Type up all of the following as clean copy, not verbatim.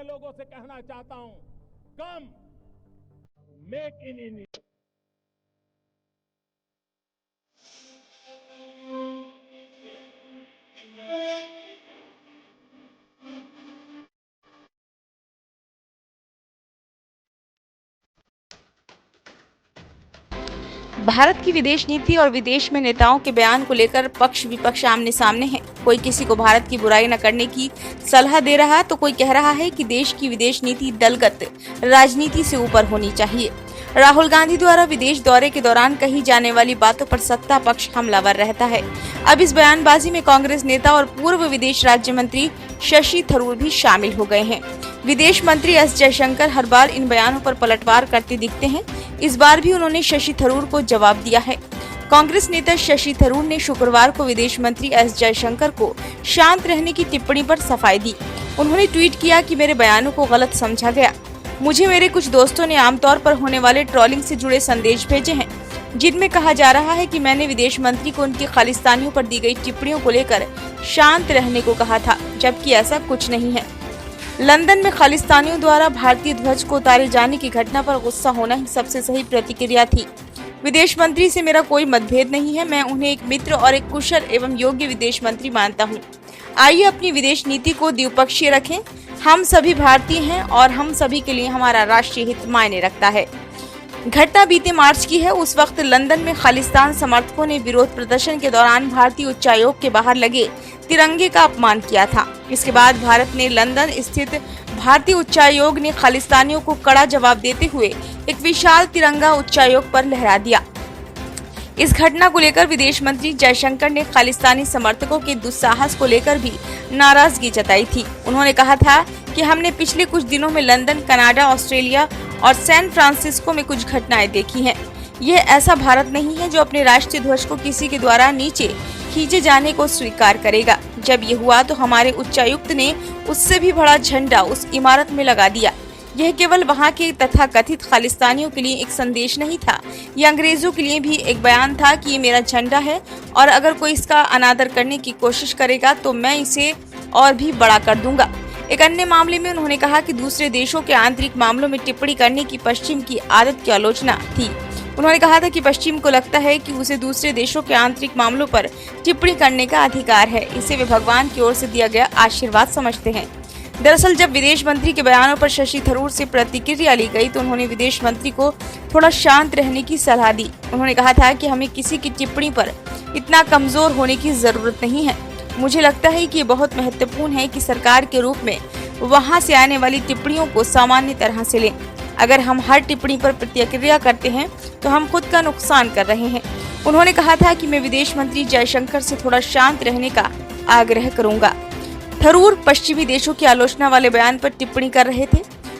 लोगों से कहना चाहता हूं, कम मेक इन इंडिया। भारत की विदेश नीति और विदेश में नेताओं के बयान को लेकर पक्ष विपक्ष आमने सामने है। कोई किसी को भारत की बुराई न करने की सलाह दे रहा है तो कोई कह रहा है कि देश की विदेश नीति दलगत राजनीति से ऊपर होनी चाहिए। राहुल गांधी द्वारा विदेश दौरे के दौरान कही जाने वाली बातों पर सत्ता पक्ष हमलावर रहता है। अब इस बयानबाजी में कांग्रेस नेता और पूर्व विदेश राज्य मंत्री शशि थरूर भी शामिल हो गए हैं। विदेश मंत्री एस जयशंकर हर बार इन बयानों पर पलटवार करते दिखते हैं। इस बार भी उन्होंने शशि थरूर को जवाब दिया है। कांग्रेस नेता शशि थरूर ने शुक्रवार को विदेश मंत्री एस जयशंकर को शांत रहने की टिप्पणी पर सफाई दी। उन्होंने ट्वीट किया कि मेरे बयानों को गलत समझा गया। मुझे मेरे कुछ दोस्तों ने आमतौर पर होने वाले ट्रोलिंग से जुड़े संदेश भेजे हैं, जिनमें कहा जा रहा है कि मैंने विदेश मंत्री को उनकी खालिस्तानियों पर दी गई टिप्पणियों को लेकर शांत रहने को कहा था, जबकि ऐसा कुछ नहीं है। लंदन में खालिस्तानियों द्वारा भारतीय ध्वज को उतारे जाने की घटना पर गुस्सा होना ही सबसे सही प्रतिक्रिया थी। विदेश मंत्री से मेरा कोई मतभेद नहीं है। मैं उन्हें एक मित्र और एक कुशल एवं योग्य विदेश मंत्री मानता हूँ। आइए अपनी विदेश नीति को द्विपक्षीय रखें। हम सभी भारतीय हैं और हम सभी के लिए हमारा राष्ट्रीय हित मायने रखता है। घटना बीते मार्च की है। उस वक्त लंदन में खालिस्तान समर्थकों ने विरोध प्रदर्शन के दौरान भारतीय उच्चायोग के बाहर लगे तिरंगे का अपमान किया था। इसके बाद भारत ने लंदन स्थित भारतीय उच्चायोग ने खालिस्तानियों को कड़ा जवाब देते हुए एक विशाल तिरंगा उच्चायोग पर लहरा दिया। इस घटना को लेकर विदेश मंत्री जयशंकर ने खालिस्तानी समर्थकों के दुस्साहस को लेकर भी नाराजगी जताई थी। उन्होंने कहा था कि हमने पिछले कुछ दिनों में लंदन, कनाडा, ऑस्ट्रेलिया और सैन फ्रांसिस्को में कुछ घटनाएं देखी हैं। यह ऐसा भारत नहीं है जो अपने राष्ट्रीय ध्वज को किसी के द्वारा नीचे खींचे जाने को स्वीकार करेगा। जब ये हुआ तो हमारे उच्चायुक्त ने उससे भी बड़ा झंडा उस इमारत में लगा दिया। यह केवल वहां के तथाकथित खालिस्तानियों के लिए एक संदेश नहीं था, यह अंग्रेजों के लिए भी एक बयान था कि ये मेरा झंडा है और अगर कोई इसका अनादर करने की कोशिश करेगा तो मैं इसे और भी बड़ा कर दूंगा। एक अन्य मामले में उन्होंने कहा कि दूसरे देशों के आंतरिक मामलों में टिप्पणी करने की पश्चिम की आदत की आलोचना थी। उन्होंने कहा था कि पश्चिम को लगता है कि उसे दूसरे देशों के आंतरिक मामलों पर टिप्पणी करने का अधिकार है। इसे वे भगवान की ओर से दिया गया आशीर्वाद समझते हैं। दरअसल जब विदेश मंत्री के बयानों पर शशि थरूर से प्रतिक्रिया ली गई तो उन्होंने विदेश मंत्री को थोड़ा शांत रहने की सलाह दी। उन्होंने कहा था कि हमें किसी की टिप्पणी पर इतना कमजोर होने की जरूरत नहीं है। मुझे लगता है कि ये बहुत महत्वपूर्ण है कि सरकार के रूप में वहां से आने वाली टिप्पणियों को सामान्य तरह से लें। अगर हम हर टिप्पणी पर प्रतिक्रिया करते हैं तो हम खुद का नुकसान कर रहे हैं। उन्होंने कहा था कि मैं विदेश मंत्री जयशंकर से थोड़ा शांत रहने का आग्रह करूंगा। थरूर पश्चिमी देशों की आलोचना वाले बयान पर टिप्पणी कर रहे थे।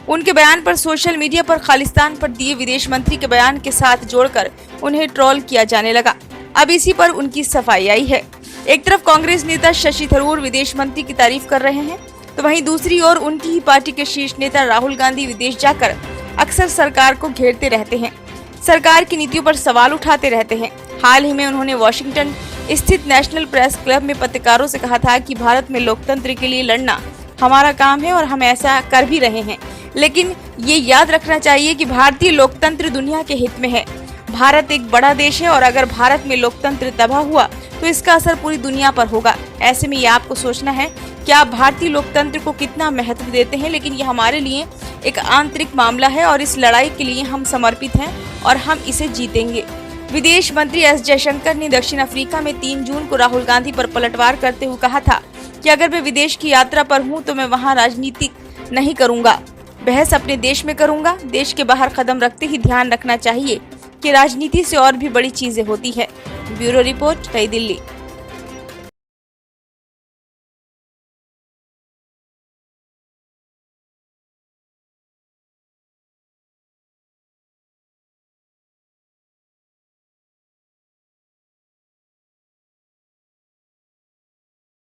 उनके बयान पर सोशल मीडिया पर खालिस्तान पर दिए विदेश मंत्री के बयान के साथ जोड़कर उन्हें ट्रोल किया जाने लगा। अब इसी पर उनकी सफाई आई है। एक तरफ कांग्रेस नेता शशि थरूर विदेश मंत्री की तारीफ कर रहे हैं तो वहीं दूसरी ओर उनकी ही पार्टी के शीर्ष नेता राहुल गांधी विदेश जाकर अक्सर सरकार को घेरते रहते हैं, सरकार की नीतियों पर सवाल उठाते रहते हैं। हाल ही में उन्होंने वॉशिंगटन स्थित नेशनल प्रेस क्लब में पत्रकारों से कहा था कि भारत में लोकतंत्र के लिए लड़ना हमारा काम है और हम ऐसा कर भी रहे हैं, लेकिन ये याद रखना चाहिए कि भारतीय लोकतंत्र दुनिया के हित में है। भारत एक बड़ा देश है और अगर भारत में लोकतंत्र तबाह हुआ तो इसका असर पूरी दुनिया पर होगा। ऐसे में ये आपको सोचना है कि आप भारतीय लोकतंत्र को कितना महत्व देते हैं, लेकिन ये हमारे लिए एक आंतरिक मामला है और इस लड़ाई के लिए हम समर्पित हैं और हम इसे जीतेंगे। विदेश मंत्री एस जयशंकर ने दक्षिण अफ्रीका में 3 जून को राहुल गांधी पर पलटवार करते हुए कहा था कि अगर मैं विदेश की यात्रा पर हूं तो मैं वहां राजनीति नहीं करूंगा, बहस अपने देश में करूंगा। देश के बाहर कदम रखते ही ध्यान रखना चाहिए कि राजनीति से और भी बड़ी चीजें होती है। ब्यूरो रिपोर्ट, नई दिल्ली।